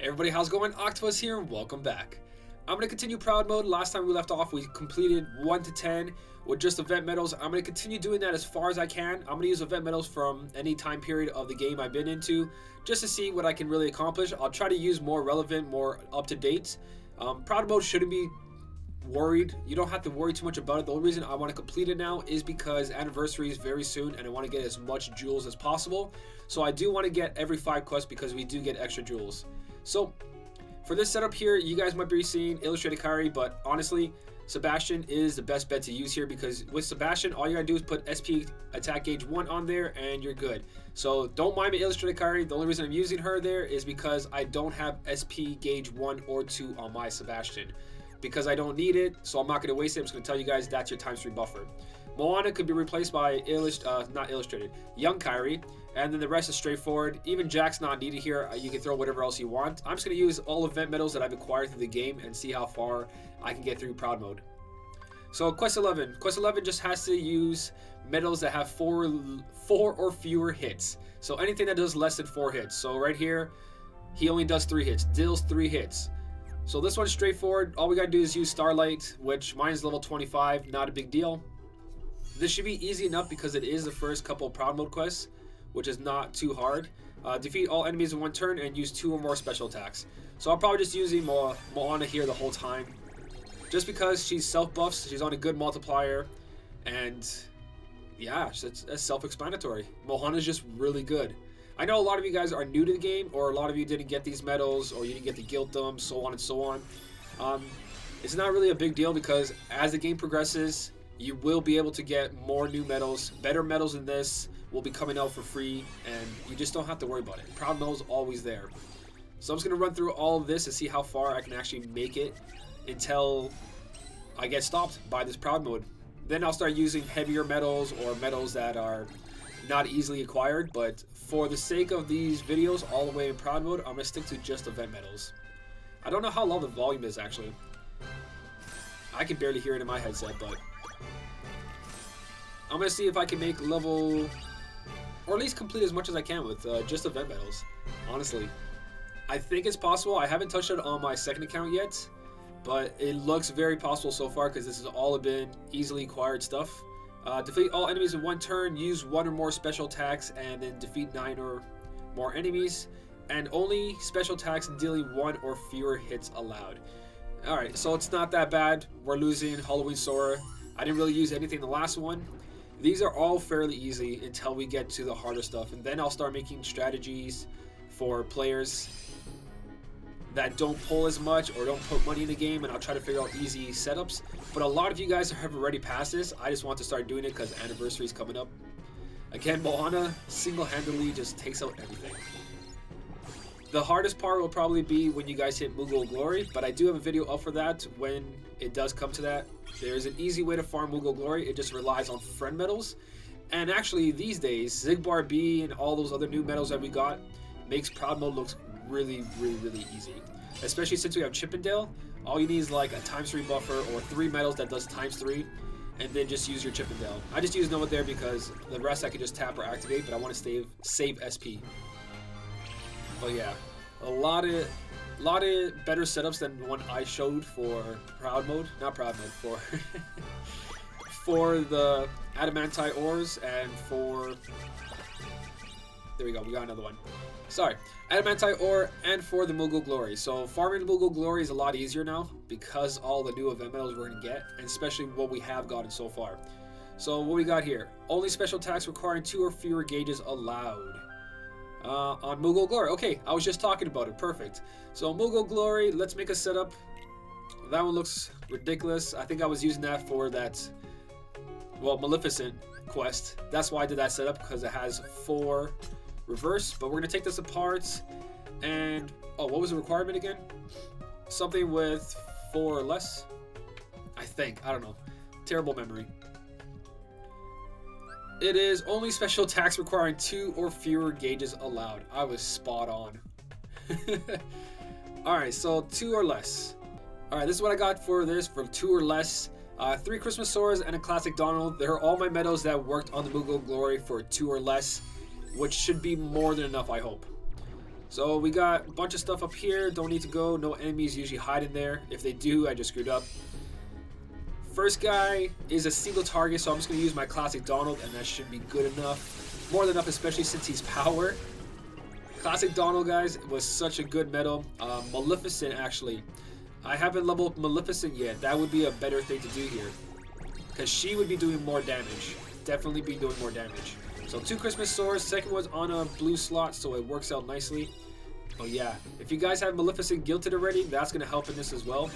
Everybody, how's it going? Octopus here, and welcome back. I'm going to continue Proud Mode. Last time we left off, we completed 1 to 10 with just event medals. I'm going to continue doing that as far as I can. I'm going to use event medals from any time period of the game I've been into, just to see what I can really accomplish. I'll try to use more relevant, more up-to-date. Proud Mode shouldn't be worried. You don't have to worry too much about it. The only reason I want to complete it now is because anniversary is very soon, and I want to get as much jewels as possible. So I do want to get every 5 quests because we do get extra jewels. So, for this setup here, you guys might be seeing Illustrated Kyrie, but honestly, Sebastian is the best bet to use here because with Sebastian, all you gotta do is put SP attack gauge 1 on there and you're good. So don't mind me Illustrated Kyrie. The only reason I'm using her there is because I don't have SP gauge 1 or 2 on my Sebastian. Because I don't need it, so I'm not gonna waste it. I'm just gonna tell you guys that's your ×3 buffer. Moana could be replaced by Young Kyrie, and then the rest is straightforward. Even Jack's not needed here. You can throw whatever else you want. I'm just going to use all event medals that I've acquired through the game and see how far I can get through Proud Mode. So Quest 11. Quest 11 just has to use medals that have 4 or fewer hits. So anything that does less than 4 hits. So right here, he only does 3 hits. Deals 3 hits. So this one's straightforward. All we got to do is use Starlight, which mine is level 25. Not a big deal. This should be easy enough because it is the first couple of Proud Mode quests, which is not too hard. Defeat all enemies in 1 turn and use 2 or more special attacks. So I'll probably just using Moana here the whole time. Just because she's self-buffs, she's on a good multiplier, and yeah, it's self-explanatory. Moana's just really good. I know a lot of you guys are new to the game, or a lot of you didn't get these medals, or you didn't get to guild them, so on and so on. It's not really a big deal because as the game progresses, you will be able to get more new medals. Better medals than this will be coming out for free, and you just don't have to worry about it. Proud Mode is always there. So I'm just going to run through all of this and see how far I can actually make it until I get stopped by this Proud Mode. Then I'll start using heavier medals or medals that are not easily acquired, but for the sake of these videos all the way in Proud Mode, I'm going to stick to just event medals. I don't know how low the volume is actually. I can barely hear it in my headset, but I'm going to see if I can make level, or at least complete as much as I can with just event medals. Honestly, I think it's possible. I haven't touched it on my second account yet, but it looks very possible so far because this has all been easily acquired stuff. Defeat all enemies in 1 turn, use 1 or more special attacks, and then defeat 9 or more enemies, and only special attacks dealing 1 or fewer hits allowed. Alright, so it's not that bad. We're losing Halloween Sora. I didn't really use anything in the last one. These are all fairly easy until we get to the harder stuff, and then I'll start making strategies for players that don't pull as much or don't put money in the game, and I'll try to figure out easy setups. But a lot of you guys have already passed this. I just want to start doing it because anniversary is coming up. Again, Moana single-handedly just takes out everything. The hardest part will probably be when you guys hit Moogle Glory, but I do have a video up for that when it does come to that. There's an easy way to farm Moogle Glory. It just relies on friend medals. And actually, these days, Zigbar B and all those other new medals that we got makes Proud Mode look really, really, really easy. Especially since we have Chippendale, all you need is like a ×3 buffer or 3 medals that does ×3, and then just use your Chippendale. I just use Noah there because the rest I can just tap or activate, but I want to save SP. But yeah, a lot of better setups than the one I showed for Proud Mode. Not Proud Mode, for for the Adamantite ores and for, there we go, we got another one. Sorry, Adamantite ore and for the Moogle Glory. So farming Moogle Glory is a lot easier now because all the new event medals we're going to get, and especially what we have gotten so far. So what we got here, only special attacks requiring 2 or fewer gauges allowed. On Moogle Glory. Okay, I was just talking about it. Perfect. So Moogle Glory, let's make a setup. That one looks ridiculous. I think I was using that for that, well, Maleficent quest. That's why I did that setup, because it has 4 reverse. But we're going to take this apart. And, oh, what was the requirement again? Something with 4 or less? I think. I don't know. Terrible memory. It is only special attacks requiring 2 or fewer gauges allowed. I was spot on. Alright, so 2 or less. Alright, this is what I got for this, for 2 or less. 3 Christmas Soras and a Classic Donald. They're all my medals that worked on the Moogle Glory for 2 or less, which should be more than enough, I hope. So we got a bunch of stuff up here. Don't need to go. No enemies usually hide in there. If they do, I just screwed up. First guy is a single target, so I'm just going to use my classic Donald, and that should be good enough. More than enough, especially since he's power. Classic Donald, guys, was such a good medal. Maleficent, actually. I haven't leveled Maleficent yet. That would be a better thing to do here, because she would be doing more damage. Definitely be doing more damage. So 2 Christmas swords. Second one's on a blue slot, so it works out nicely. Oh yeah, if you guys have Maleficent gilted already, that's going to help in this as well.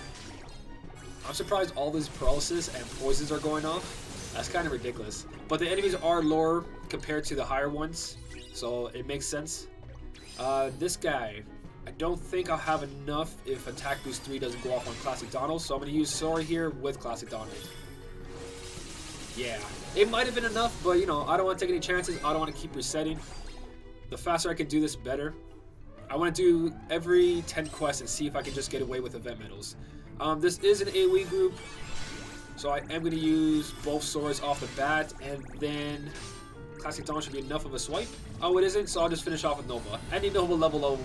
I'm surprised all these paralysis and poisons are going off. That's kind of ridiculous. But the enemies are lower compared to the higher ones, so it makes sense. This guy, I don't think I'll have enough if Attack Boost 3 doesn't go off on Classic Donald, so I'm going to use Sora here with Classic Donald. Yeah, it might have been enough, but you know, I don't want to take any chances. I don't want to keep resetting. The faster I can do this, better. I want to do every 10 quests and see if I can just get away with event medals. This is an AoE group, so I am going to use both swords off the bat, and then Classic Donald should be enough of a swipe. Oh, it isn't, so I'll just finish off with Nova. Any Nova level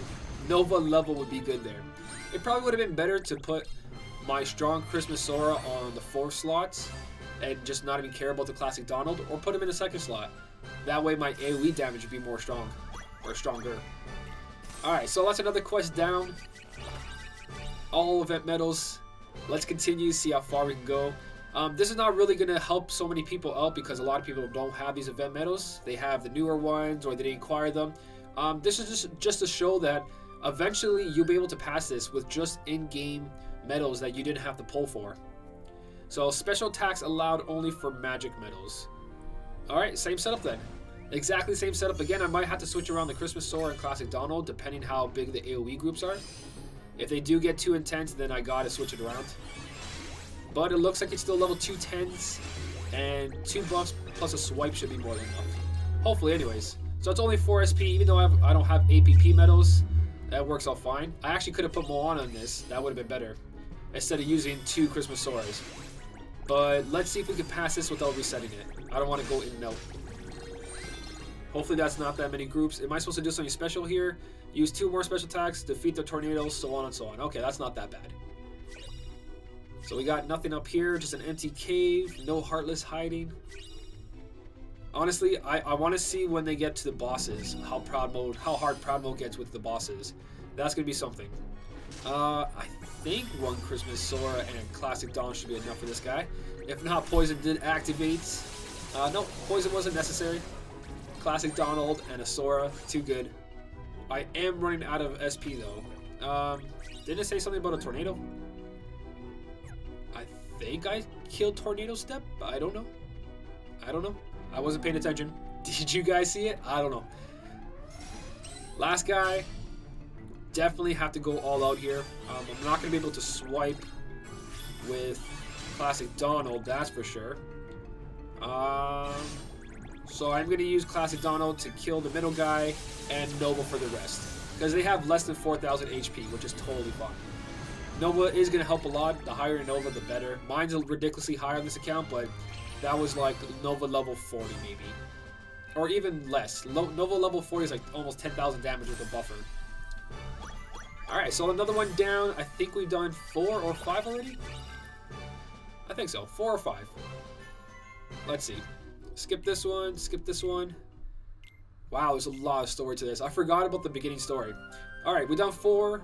would be good there. It probably would have been better to put my strong Christmas Sora on the 4th slot and just not even care about the Classic Donald, or put him in the 2nd slot. That way my AoE damage would be more strong, or stronger. Alright, so that's another quest down. All event medals. Let's continue, see how far we can go. This is not really going to help so many people out because a lot of people don't have these event medals. They have the newer ones or they didn't acquire them. This is just to show that eventually you'll be able to pass this with just in-game medals that you didn't have to pull for. So special attacks allowed only for magic medals. Alright, same setup then. Exactly same setup. Again, I might have to switch around the Christmas Sora and Classic Donald depending how big the AoE groups are. If they do get too intense, then I gotta switch it around. But it looks like it's still level 2 10s, and 2 buffs plus a swipe should be more than enough. Hopefully, anyways. So it's only 4 SP, even though I don't have APP medals. That works out fine. I actually could have put Moana on this. That would have been better, instead of using 2 Christmas Soras. But let's see if we can pass this without resetting it. I don't want to go in and out. Hopefully that's not that many groups. Am I supposed to do something special here? Use 2 more special attacks, defeat the tornadoes, so on and so on. Okay, that's not that bad. So we got nothing up here, just an empty cave, no Heartless hiding. Honestly, I want to see when they get to the bosses, how hard Proud Mode gets with the bosses. That's going to be something. I think 1 Christmas Sora and Classic Dawn should be enough for this guy. If not, Poison did activate. No, Poison wasn't necessary. Classic Donald and a Sora, too good. I am running out of SP though. Didn't it say something about a tornado? I think I killed Tornado Step? I don't know. I wasn't paying attention. Did you guys see it? I don't know. Last guy. Definitely have to go all out here. I'm not going to be able to swipe with Classic Donald, that's for sure. So I'm going to use Classic Donald to kill the middle guy and Nova for the rest. Because they have less than 4,000 HP, which is totally fine. Nova is going to help a lot. The higher Nova, the better. Mine's ridiculously high on this account, but that was like Nova level 40 maybe. Or even less. Nova level 40 is like almost 10,000 damage with a buffer. Alright, so another one down. I think we've done 4 or 5 already? I think so. 4 or 5. Let's see. Skip this one. Skip this one. Wow, there's a lot of story to this. I forgot about the beginning story. Alright, we've done 4.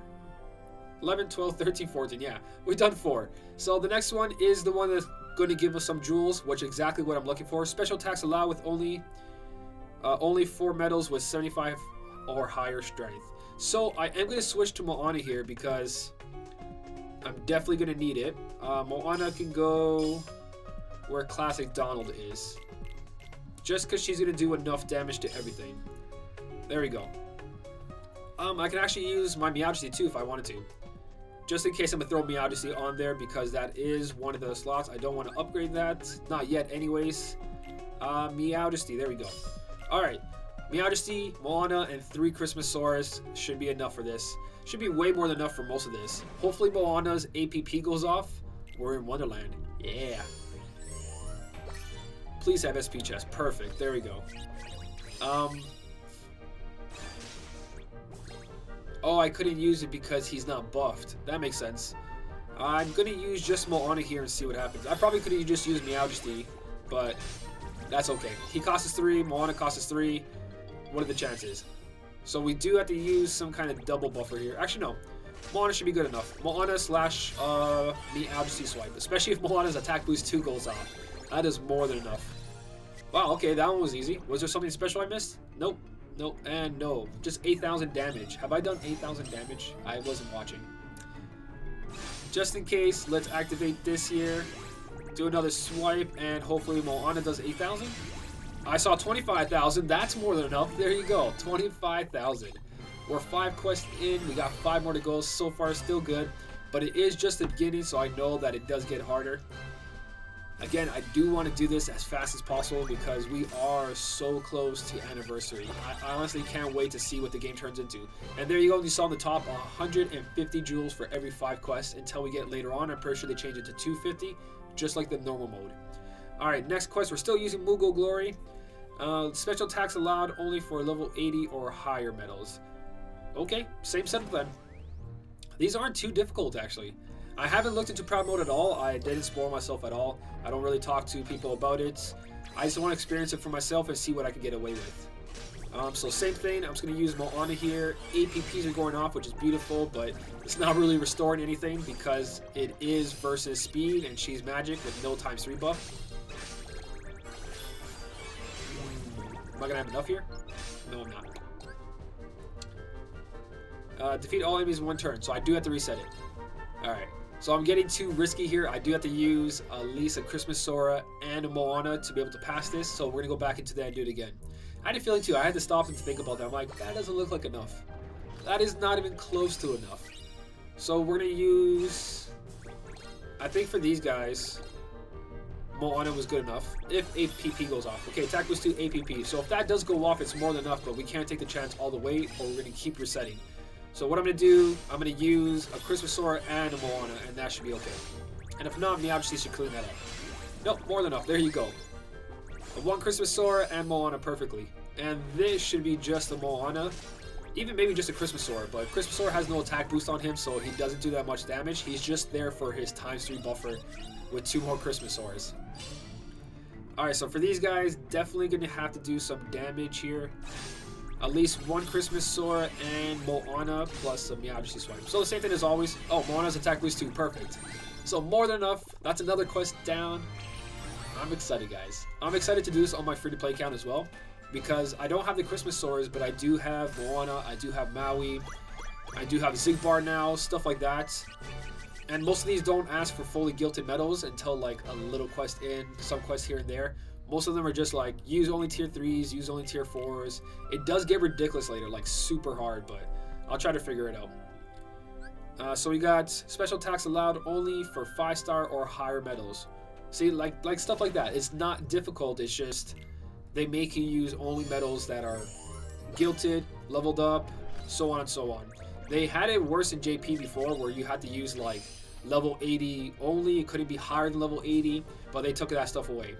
11, 12, 13, 14. Yeah, we've done 4. So the next one is the one that's going to give us some jewels, which is exactly what I'm looking for. Special attacks allow with only 4 medals with 75 or higher strength. So I am going to switch to Moana here because I'm definitely going to need it. Moana can go where Classic Donald is. Just because she's going to do enough damage to everything. There we go. I can actually use my Meowjesty too if I wanted to. Just in case I'm going to throw Meowjesty on there because that is one of the slots. I don't want to upgrade that. Not yet anyways. Meowjesty, there we go. Alright. Meowjesty, Moana, and 3 Christmas Soras should be enough for this. Should be way more than enough for most of this. Hopefully Moana's APP goes off. We're in Wonderland. Yeah. Please have SP chest. Perfect. There we go. Oh, I couldn't use it because he's not buffed. That makes sense. I'm going to use just Moana here and see what happens. I probably could have just used Meowjesty, but that's okay. He costs us 3, Moana costs us 3. What are the chances? So we do have to use some kind of double buffer here. Actually, no. Moana should be good enough. Moana slash Meowjesty swipe. Especially if Moana's attack boost 2 goes off. That is more than enough. Wow, okay, that one was easy. Was there something special I missed? Nope. Nope, and no. Just 8,000 damage. Have I done 8,000 damage? I wasn't watching. Just in case, let's activate this here. Do another swipe, and hopefully Moana does 8,000. I saw 25,000. That's more than enough. There you go. 25,000. We're 5 quests in. We got 5 more to go. So far, still good. But it is just the beginning, so I know that it does get harder. Again, I do want to do this as fast as possible because we are so close to anniversary. I honestly can't wait to see what the game turns into. And there you go. You saw on the top 150 jewels for every 5 quests until we get later on. I'm pretty sure they changed it to 250, just like the normal mode. Alright, next quest. We're still using Moogle Glory. Special attacks allowed only for level 80 or higher medals. Okay, same setup then. These aren't too difficult, actually. I haven't looked into Proud Mode at all. I didn't spoil myself at all. I don't really talk to people about it. I just want to experience it for myself and see what I can get away with. So same thing. I'm just going to use Moana here. APPs are going off, which is beautiful, but it's not really restoring anything because it is versus speed, and she's magic with no ×3 buff. Am I going to have enough here? No, I'm not. Defeat all enemies in 1 turn, so I do have to reset it. Alright, so I'm getting too risky here. I do have to use at least a Christmas Sora and a Moana to be able to pass this, so we're going to go back into that and do it again. I had a feeling too. I had to stop and think about that. I'm like, that doesn't look like enough. That is not even close to enough. So we're going to use, I think for these guys, Moana was good enough. If APP goes off. Okay, attack boost 2 APP. So if that does go off, it's more than enough, but we can't take the chance all the way, or we're going to keep resetting. So what I'm going to do, I'm going to use a Christmas Sora and a Moana, and that should be okay. And if not, Meowjesty should clean that up. Nope, more than enough. There you go. 1 Christmas Sora and Moana perfectly. And this should be just a Moana. Even maybe just a Christmas Sora, but Christmas Sora has no attack boost on him, so he doesn't do that much damage. He's just there for his ×3 buffer with 2 more Christmas Soras. Alright, so for these guys, definitely going to have to do some damage here. At least 1 Christmas Sora and Moana plus a Meowjesty swipe. So the same thing as always. Oh, Moana's attack boost 2. Perfect. So more than enough. That's another quest down. I'm excited, guys. I'm excited to do this on my free-to-play account as well. Because I don't have the Christmas Soras, but I do have Moana. I do have Maui. I do have Zigbar now. Stuff like that. And most of these don't ask for fully gilded medals until like a little quest in. Some quests here and there. Most of them are just like, use only tier 3s, use only tier 4s. It does get ridiculous later, like super hard, but I'll try to figure it out. So we got special attacks allowed only for 5-star or higher medals. See, like stuff like that. It's not difficult, it's just they make you use only medals that are gilded, leveled up, so on and so on. They had it worse in JP before where you had to use like level 80 only. It couldn't be higher than level 80, but they took that stuff away.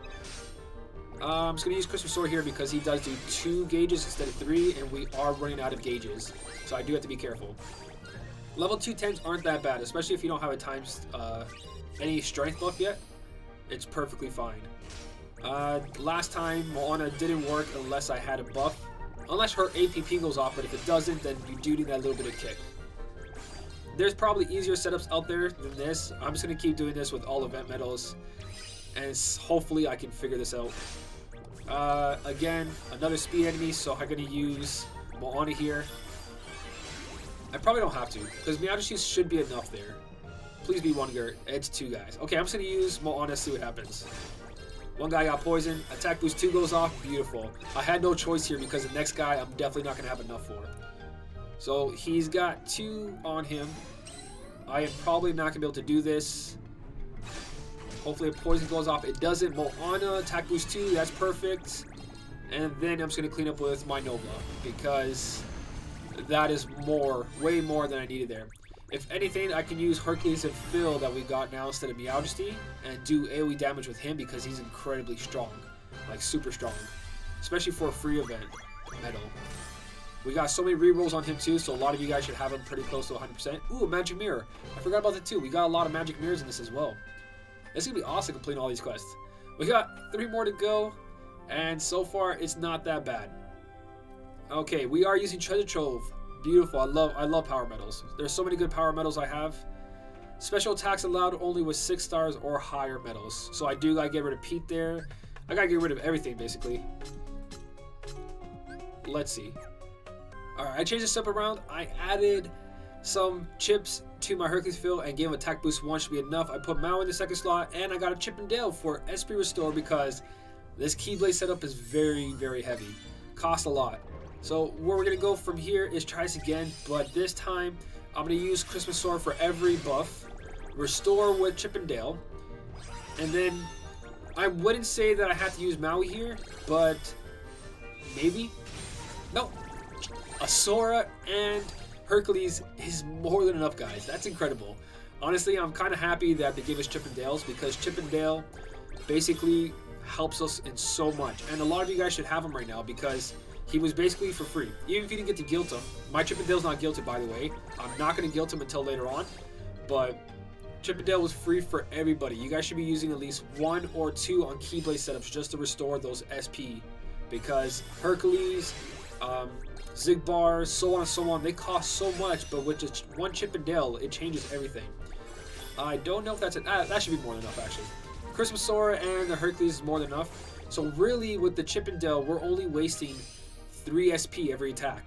I'm just going to use Christmas Sora here because he does do 2 gauges instead of 3, and we are running out of gauges. So I do have to be careful. Level 2 10s aren't that bad, especially if you don't have a times any strength buff yet. It's perfectly fine. Last time, Moana didn't work unless I had a buff. Unless her APP goes off, but if it doesn't, then you do need that little bit of kick. There's probably easier setups out there than this. I'm just going to keep doing this with all event medals, and hopefully I can figure this out. Again, another speed enemy, so I'm going to use Moana here. I probably don't have to, because Meowjesty should be enough there. Please be 1 guy. It's 2 guys. Okay, I'm just going to use Moana, see what happens. 1 guy got poisoned. Attack boost 2 goes off. Beautiful. I had no choice here because the next guy I'm definitely not going to have enough for. So he's got 2 on him. I am probably not going to be able to do this. Hopefully a poison goes off. It doesn't. Moana, attack boost 2. That's perfect. And then I'm just going to clean up with my Nova because that is way more than I needed there. If anything, I can use Hercules and Phil that we got now instead of Meowjesty and do AoE damage with him because he's incredibly strong. Like super strong. Especially for a free event medal. We got so many rerolls on him too, so a lot of you guys should have him pretty close to 100%. Ooh, a magic mirror. I forgot about that too. We got a lot of magic mirrors in this as well. It's going to be awesome completing all these quests. We got 3 more to go, and so far it's not that bad. Okay, we are using Treasure Trove. Beautiful. I love power medals. There's so many good power medals I have. Special attacks allowed only with 6 stars or higher medals. So I do gotta get rid of Pete there. I gotta get rid of everything basically. Let's see. Alright, I changed this up around. I added some chips to my Hercules fill and gave him attack boost 1 should be enough. I put Mao in the second slot and I got a Chip and Dale for SP restore because this Keyblade setup is very, very heavy. Costs a lot. So where we're gonna go from here is try this again, but this time I'm gonna use Christmas Sword for every buff, restore with Chip and Dale, and then I wouldn't say that I have to use Maui here, but maybe. No. Asura and Hercules is more than enough, guys. That's incredible. Honestly, I'm kind of happy that they gave us Chip and Dales because Chip and Dale basically helps us in so much. And a lot of you guys should have him right now because he was basically for free. Even if you didn't get to guilt him. My Chip and Dale's not guilted, by the way. I'm not going to guilt him until later on. But Chip and Dale was free for everybody. You guys should be using at least 1 or 2 on Keyblade setups just to restore those SP. Because Hercules, Zigbar, so on and so on, they cost so much, but with just 1 Chip and Dale, it changes everything. I don't know if that's that should be more than enough, actually. Christmas Sora and the Hercules is more than enough. So really, with the Chip and Dale, we're only wasting 3 SP every attack.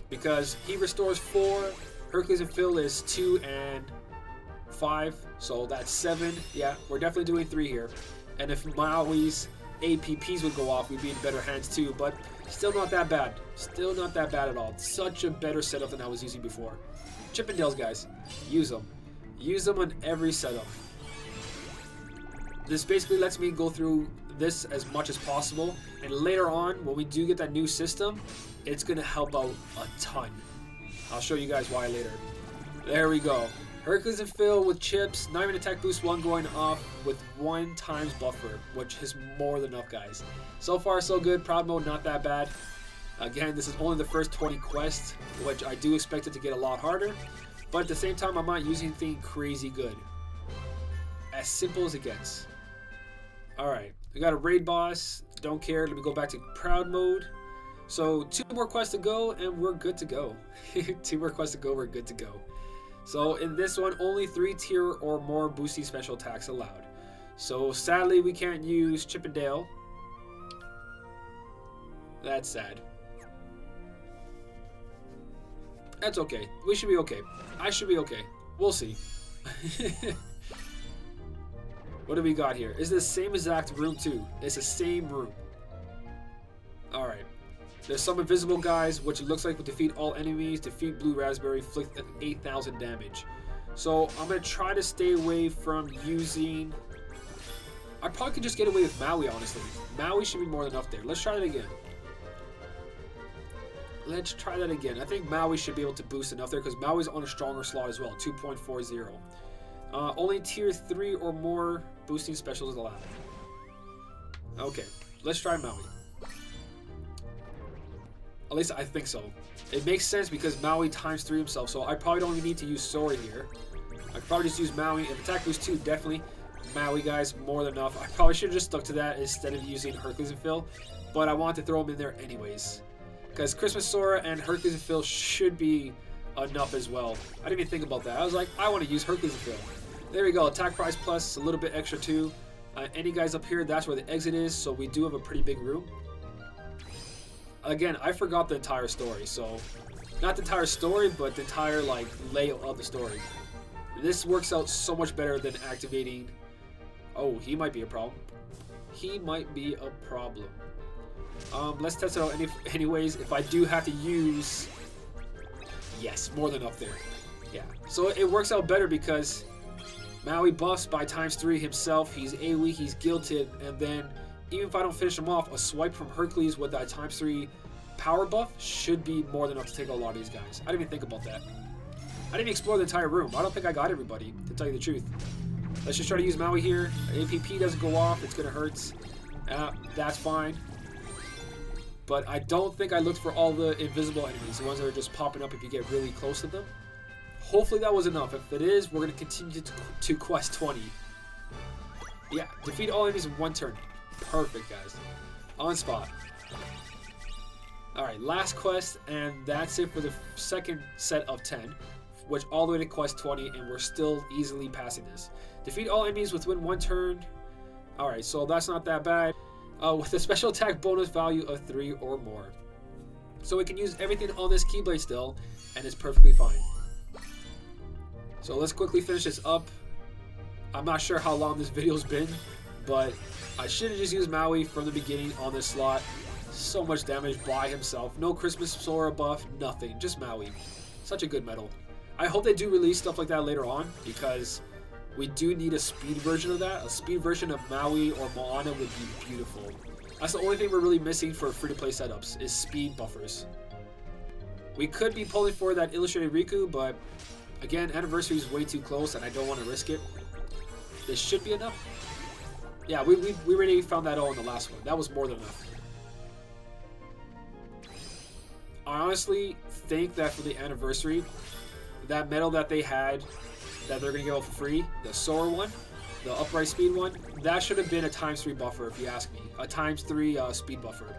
Because he restores 4, Hercules and Phil is 2 and 5, so that's 7. Yeah, we're definitely doing 3 here. And if Maui's APPs would go off, we'd be in better hands too, but still not that bad. Still not that bad at all. Such a better setup than I was using before. Chip and Dales, guys. Use them. Use them on every setup. This basically lets me go through this as much as possible, and later on, when we do get that new system, it's going to help out a ton. I'll show you guys why later. There we go. Hercules and Phil with chips, not even attack boost 1 going off with 1 times buffer, which is more than enough, guys. So far, so good. Proud mode, not that bad. Again, this is only the first 20 quests, which I do expect it to get a lot harder. But at the same time, I'm not using anything crazy good. As simple as it gets. Alright, we got a raid boss. Don't care. Let me go back to proud mode. So 2 more quests to go, and we're good to go. 2 more quests to go, we're good to go. So in this one, only 3 tier or more boosting special attacks allowed. So sadly, we can't use Chip and Dale. That's sad. That's okay. We should be okay. I should be okay. We'll see. What do we got here? Is it the same exact room too? It's the same room. Alright. There's some invisible guys, which it looks like will defeat all enemies, defeat Blue Raspberry, inflict 8,000 damage. So I'm going to try to stay away from using... I probably could just get away with Maui, honestly. Maui should be more than enough there. Let's try that again. Let's try that again. I think Maui should be able to boost enough there because Maui's on a stronger slot as well, 2.40. Only tier 3 or more boosting specials allowed. Okay, let's try Maui. At least I think so. It makes sense because Maui times 3 himself, so I probably don't even need to use Sora here. I could probably just use Maui, and attack boost 2, definitely. Maui, guys, more than enough. I probably should have just stuck to that instead of using Hercules and Phil, but I wanted to throw them in there anyways. Because Christmas Sora and Hercules and Phil should be enough as well. I didn't even think about that. I was like, I want to use Hercules and Phil. There we go, attack price plus a little bit extra too. Any guys up here, that's where the exit is, so we do have a pretty big room. Again, I forgot the entire story, so not the entire story, but the entire like layout of the story. This works out so much better than activating. Oh, he might be a problem. He might be a problem. Let's test it out anyways. If I do have to use, yes, more than enough there. Yeah, so it works out better because Maui buffs by times 3 himself. He's AoE, he's guilted, and then even if I don't finish him off, a swipe from Hercules with that times 3 power buff should be more than enough to take out a lot of these guys. I didn't even think about that. I didn't even explore the entire room. I don't think I got everybody, to tell you the truth. Let's just try to use Maui here. APP doesn't go off, it's gonna hurt. That's fine. but I don't think I looked for all the invisible enemies, the ones that are just popping up if you get really close to them. Hopefully that was enough. If it is, we're going to continue to quest 20. Yeah, defeat all enemies in one turn. Perfect, guys. On spot. Alright, last quest, and that's it for the second set of 10, which all the way to quest 20, and we're still easily passing this. Defeat all enemies within one turn. Alright, so that's not that bad. With a special attack bonus value of 3 or more. So we can use everything on this Keyblade still, and it's perfectly fine. So let's quickly finish this up. I'm not sure how long this video's been, but I should have just used Maui from the beginning on this slot. So much damage by himself. No Christmas Sora buff, nothing. Just Maui. Such a good medal. I hope they do release stuff like that later on, because we do need a speed version of that. A speed version of Maui or Moana would be beautiful. That's the only thing we're really missing for free-to-play setups, is speed buffers. We could be pulling for that illustrated Riku, but again, anniversary is way too close and I don't want to risk it. This should be enough. Yeah, we already found that all in the last one. That was more than enough. I honestly think that for the anniversary, that medal that they had, that they're going to give out for free, the Sora one, the upright speed one, that should have been a ×3 buffer if you ask me. A ×3 speed buffer.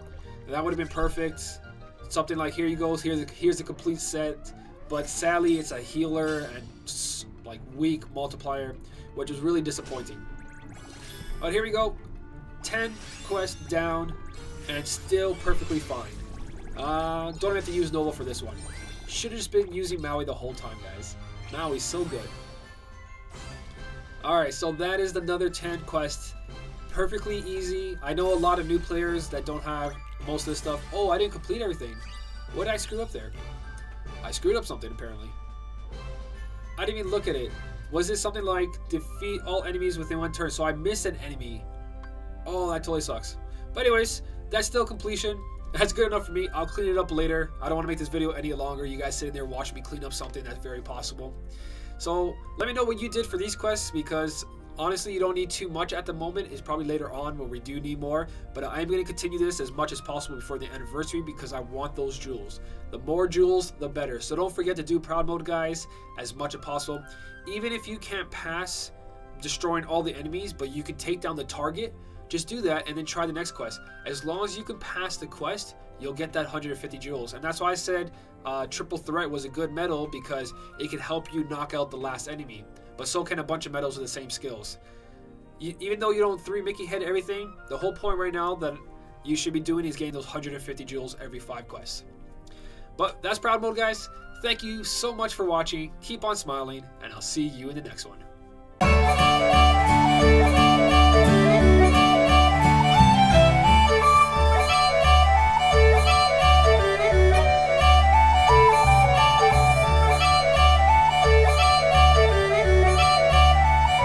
That would have been perfect. Something like, here you go, here's the complete set. But sadly, it's a healer and like weak multiplier, which is really disappointing. But here we go. 10 quests down, and still perfectly fine. Don't have to use Nova for this one. Should have just been using Maui the whole time, guys. Maui's so good. Alright, so that is another 10 quests. Perfectly easy. I know a lot of new players that don't have most of this stuff. Oh, I didn't complete everything. What did I screw up there? I screwed up something, apparently. I didn't even look at it. Was it something like defeat all enemies within one turn? So I missed an enemy. Oh, that totally sucks. But anyways, that's still completion. That's good enough for me. I'll clean it up later. I don't want to make this video any longer. You guys sitting there watching me clean up something, that's very possible. So let me know what you did for these quests, because honestly, you don't need too much at the moment. It's probably later on when we do need more. But I'm going to continue this as much as possible before the anniversary, because I want those jewels. The more jewels, the better. So don't forget to do proud mode, guys, as much as possible. Even if you can't pass destroying all the enemies, but you can take down the target, just do that and then try the next quest. As long as you can pass the quest, you'll get that 150 jewels. And that's why I said triple threat was a good medal, because it can help you knock out the last enemy. But so can a bunch of medals with the same skills. Even though you don't 3 Mickey head everything, the whole point right now that you should be doing is getting those 150 jewels every 5 quests. But that's proud mode, guys. Thank you so much for watching. Keep on smiling, and I'll see you in the next one.